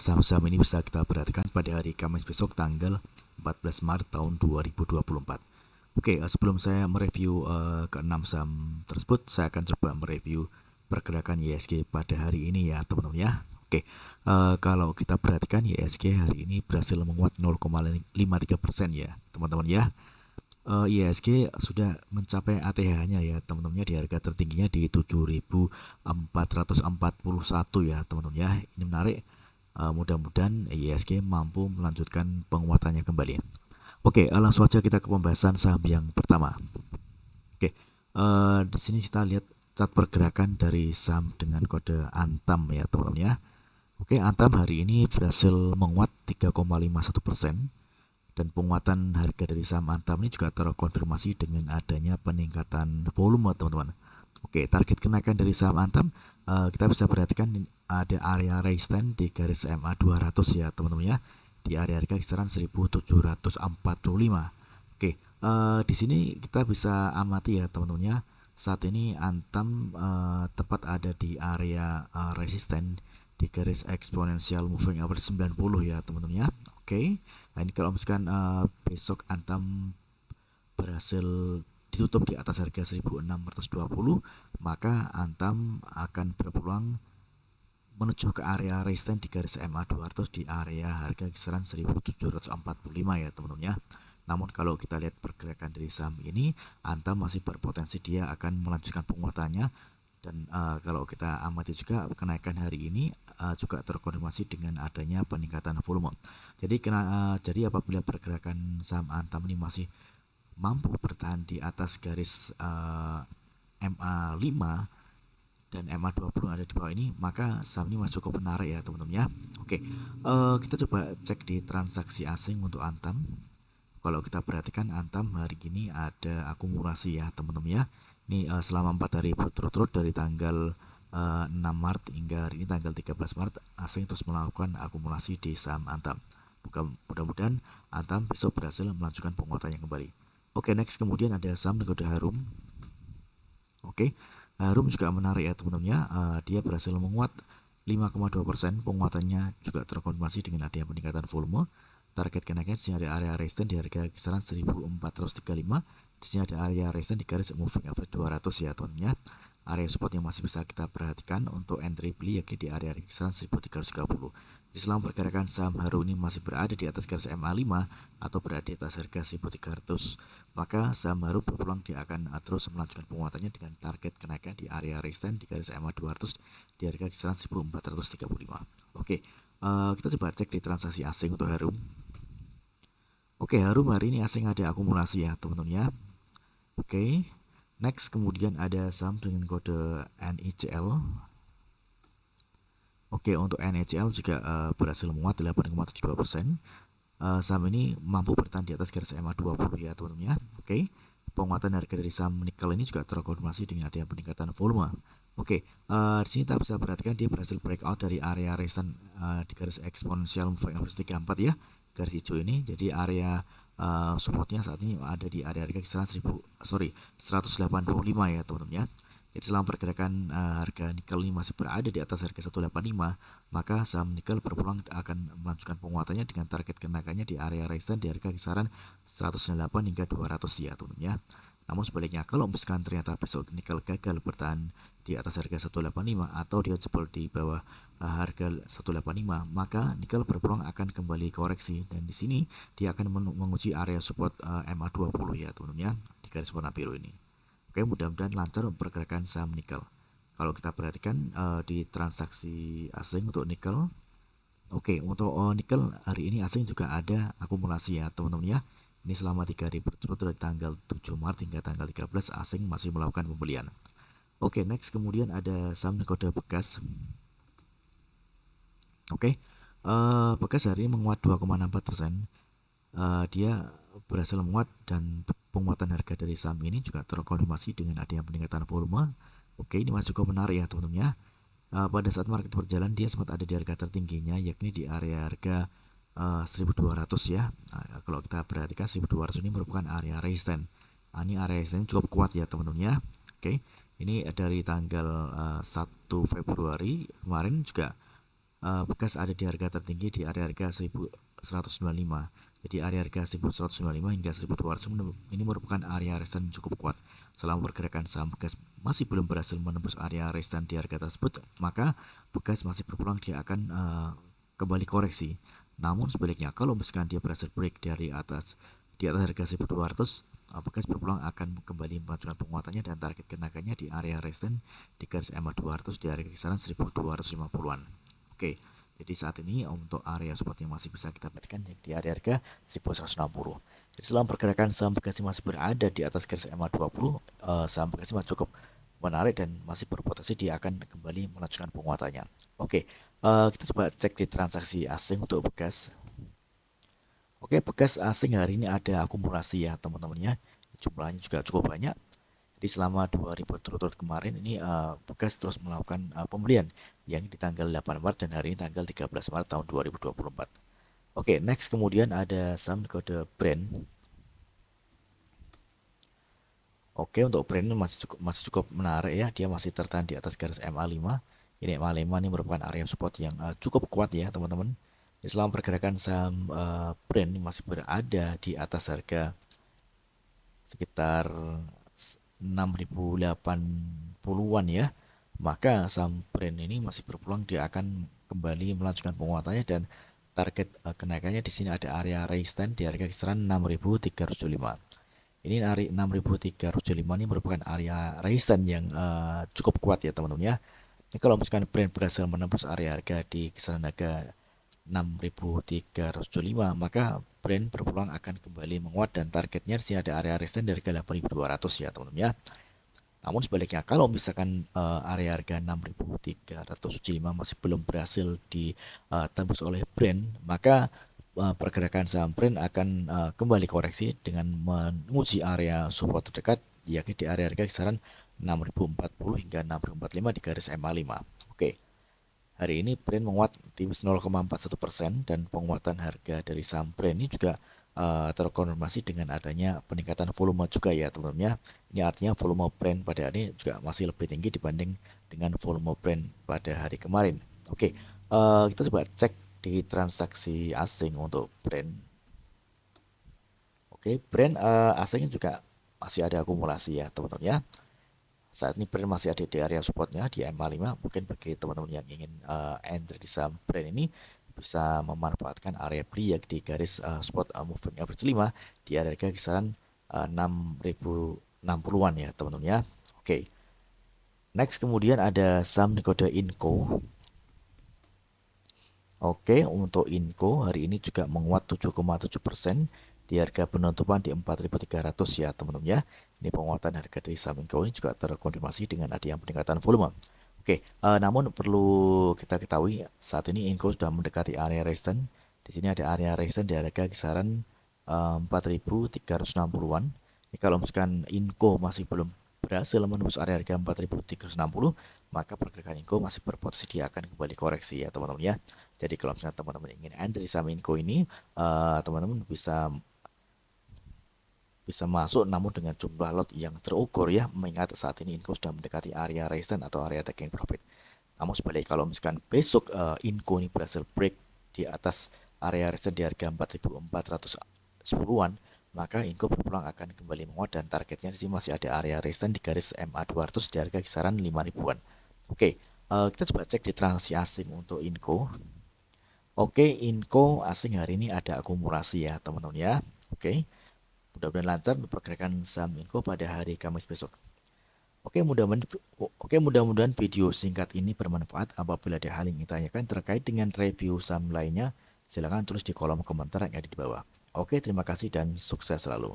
saham-saham ini bisa kita perhatikan pada hari Kamis besok tanggal 14 Maret tahun 2024. Oke, sebelum saya mereview ke-6 saham tersebut, saya akan coba mereview pergerakan IHSG pada hari ini ya teman-teman ya. Oke, kalau kita perhatikan IHSG hari ini berhasil menguat 0,53% ya teman-teman ya. IHSG sudah mencapai ATH-nya ya teman-teman ya, di harga tertingginya di 7.441 ya teman-teman ya. Ini menarik. Mudah-mudahan IHSG mampu melanjutkan penguatannya kembali. Oke, langsung saja kita ke pembahasan saham yang pertama. Oke, di sini kita lihat chart pergerakan dari saham dengan kode Antam ya teman-teman ya. Oke, Antam hari ini berhasil menguat 3,51%. Dan penguatan harga dari saham Antam ini juga terkonfirmasi dengan adanya peningkatan volume teman-teman. Oke, target kenaikan dari saham Antam kita bisa perhatikan ada area resistance di garis MA 200 ya teman-teman ya, di area harga kisaran 1745. Oke, di sini kita bisa amati ya teman-teman ya, saat ini Antam tepat ada di area resisten di garis exponential moving average 90 ya teman-teman ya. Oke, nah ini kalau misalkan besok Antam berhasil ditutup di atas harga 1620, maka Antam akan berpeluang menuju ke area resistance di garis MA 200 di area harga kisaran 1745 ya teman-teman ya. Namun kalau kita lihat pergerakan dari saham ini, Antam masih berpotensi dia akan melanjutkan penguatannya. Dan kalau kita amati juga kenaikan hari ini juga terkonfirmasi dengan adanya peningkatan volume. Jadi apabila pergerakan saham Antam ini masih mampu bertahan di atas garis MA5 dan MA20 ada di bawah ini, maka saham ini masih cukup menarik ya teman-teman ya. Oke, kita coba cek di transaksi asing untuk Antam. Kalau kita perhatikan Antam hari ini ada akumulasi ya teman-teman ya. Ini selama 4 hari berturut-turut dari tanggal 6 Maret hingga hari ini tanggal 13 Maret asing terus melakukan akumulasi di saham Antam. Mudah-mudahan Antam besok berhasil melanjutkan penguatannya kembali. Oke, next kemudian ada saham kode Harum. Oke, Harum juga menarik ya teman-teman ya. Dia berhasil menguat 5,2%, penguatannya juga terkonfirmasi dengan adanya peningkatan volume. Target kenaikan di sini ada area resistance di harga kisaran 1435. Di sini ada area resistance di garis moving average 200 ya teman-teman ya. Area support yang masih bisa kita perhatikan untuk entry beli yakni di area kisaran 1330. Di selama pergerakan saham Harum ini masih berada di atas garis MA5 atau berada di atas harga 1300, maka saham Harum berpeluang dia akan terus melanjutkan penguatannya dengan target kenaikan di area resistance di garis MA 200 di harga kisaran 1435. Oke, kita coba cek di transaksi asing untuk Harum. Oke, Harum hari ini asing ada akumulasi ya teman-teman ya. Oke, next kemudian ada saham dengan kode NICL. Oke, untuk NICL juga berhasil menguat 8,72%. Saham ini mampu bertahan di atas garis MA 20 ya teman-teman ya. Oke, penguatan harga dari saham nikel ini juga terkonfirmasi dengan adanya peningkatan volume. Oke, di sini kita bisa perhatikan dia berhasil breakout dari area resistance di garis exponential moving average 34 ya, garis hijau ini. Jadi area supportnya saat ini ada di area harga kisaran 185 ya teman-teman ya. Jadi selama pergerakan harga nikel ini masih berada di atas harga 185, maka saham nikel berpeluang akan melanjutkan penguatannya dengan target kenaikannya di area resistance di harga kisaran 108 hingga 200 ya teman-teman ya. Namun sebaliknya, kalau misalkan ternyata besok nikel gagal bertahan di atas harga 185 atau dia jebol di bawah harga 185, maka nikel berpeluang akan kembali koreksi, dan di sini dia akan menguji area support MA20 ya teman-teman ya, di garis warna biru ini. Oke, mudah-mudahan lancar pergerakan saham nikel. Kalau kita perhatikan di transaksi asing untuk nikel. Oke, untuk nikel hari ini asing juga ada akumulasi ya teman-teman ya. Ini selama 3 hari berturut-turut dari tanggal 7 Maret hingga tanggal 13 asing masih melakukan pembelian. Oke, next kemudian ada saham kode Bekas. Oke, Bekas hari ini menguat 2,64%. Dia berhasil menguat dan penguatan harga dari saham ini juga terkonfirmasi dengan adanya peningkatan volume. Oke, ini masih cukup menarik ya teman-teman ya. Pada saat market berjalan dia sempat ada di harga tertingginya yakni di area harga 1200 ya. Kalau kita perhatikan 1200 ini merupakan area resistance. Ini area resistance cukup kuat ya teman-teman ya. Oke, ini dari tanggal 1 Februari kemarin juga bekas ada di harga tertinggi di area harga 1195. Jadi area harga 1195 hingga 1200 ini merupakan area resistance cukup kuat. Selama pergerakan saham bekas masih belum berhasil menembus area resistance di harga tersebut, maka bekas masih berpeluang dia akan kembali koreksi. Namun sebaliknya, kalau misalkan dia berhasil break dari atas harga 1200, bekas berpeluang akan kembali melanjutkan penguatannya dan target kenaikannya di area resistance di garis EMA 200 di area kisaran 1250-an. Oke, jadi saat ini untuk area support yang masih bisa kita dapatkan di area harga 1160. Jadi selama pergerakan saham bekas masih berada di atas garis EMA 20, saham bekas masih cukup menarik dan masih berpotensi dia akan kembali melanjutkan penguatannya. Oke, kita coba cek di transaksi asing untuk bekas. Oke, bekas asing hari ini ada akumulasi ya teman-teman ya. Jumlahnya juga cukup banyak. Jadi selama 2000 turut-turut kemarin ini bekas terus melakukan pembelian yang di tanggal 8 Maret dan hari ini tanggal 13 Maret tahun 2024. Oke, next kemudian ada saham kode brand. Oke, untuk brand masih cukup menarik ya. Dia masih tertahan di atas garis MA5. Ini MA5 ini merupakan area support yang cukup kuat ya teman-teman. Selama pergerakan saham brand masih berada di atas harga sekitar 6.080-an ya, maka saham brand ini masih berpeluang dia akan kembali melanjutkan penguatannya dan target kenaikannya di sini ada area resistance di harga kisaran 6.375. Ini area 6.375 ini merupakan area resistance yang cukup kuat ya teman-teman ya. Ini kalau misalkan brand berhasil menembus area harga di kisaran harga 6.375, maka brand berpeluang akan kembali menguat dan targetnya di sini ada area resistance dari harga 8.200 ya teman-teman ya. Namun sebaliknya kalau misalkan area harga 6.375 masih belum berhasil ditembus oleh brand, maka pergerakan saham brand akan kembali koreksi dengan menguji area support terdekat yakni di area harga kisaran 6.040 hingga 6.045 di garis MA5. Oke. Hari ini brand menguat tipis 0,41% dan penguatan harga dari saham brand ini juga terkonfirmasi dengan adanya peningkatan volume juga ya teman-teman ya. Ini artinya volume brand pada hari ini juga masih lebih tinggi dibanding dengan volume brand pada hari kemarin. Oke, kita coba cek di transaksi asing untuk brand. Oke, brand asingnya juga masih ada akumulasi ya teman-teman ya. Saat ini brand masih ada di area supportnya di MA5. Mungkin bagi teman-teman yang ingin entry di saham brand ini bisa memanfaatkan area beli yang di garis support moving average 5 di area kisaran 6.060-an ya teman-teman ya. Oke. Next kemudian ada saham kode Inco. Oke, untuk Inco hari ini juga menguat 7,7% di harga penutupan di 4.300 ya teman-teman ya. Ini penguatan harga dari saham Inco ini juga terkonfirmasi dengan adanya peningkatan volume. Oke, namun perlu kita ketahui saat ini Inco sudah mendekati area resistance. Di sini ada area resistance di harga kisaran 4.360-an. Ini kalau misalkan Inco masih belum berhasil menembus area harga 4.360, maka pergerakan Inco masih berpotensi dia akan kembali koreksi ya teman-teman ya. Jadi kalau misalnya teman-teman ingin entry saham Inco ini, teman-teman bisa masuk namun dengan jumlah lot yang terukur ya, mengingat saat ini Inco sudah mendekati area resistance atau area taking profit. Namun sebaliknya kalau misalkan besok Inco ini berhasil break di atas area resistance di harga 4.410-an, maka Inco berpeluang akan kembali menguat dan targetnya di sini masih ada area resistance di garis MA200 di harga kisaran 5.000-an. Oke, kita coba cek di transaksi asing untuk Inco. Oke, Inco asing hari ini ada akumulasi ya teman-teman ya. Oke, mudah-mudahan lancar pergerakan saham Inco pada hari Kamis besok. Oke, mudah-mudahan video singkat ini bermanfaat. Apabila ada hal yang ingin tanyakan terkait dengan review saham lainnya, silakan tulis di kolom komentar yang ada di bawah. Oke, terima kasih dan sukses selalu.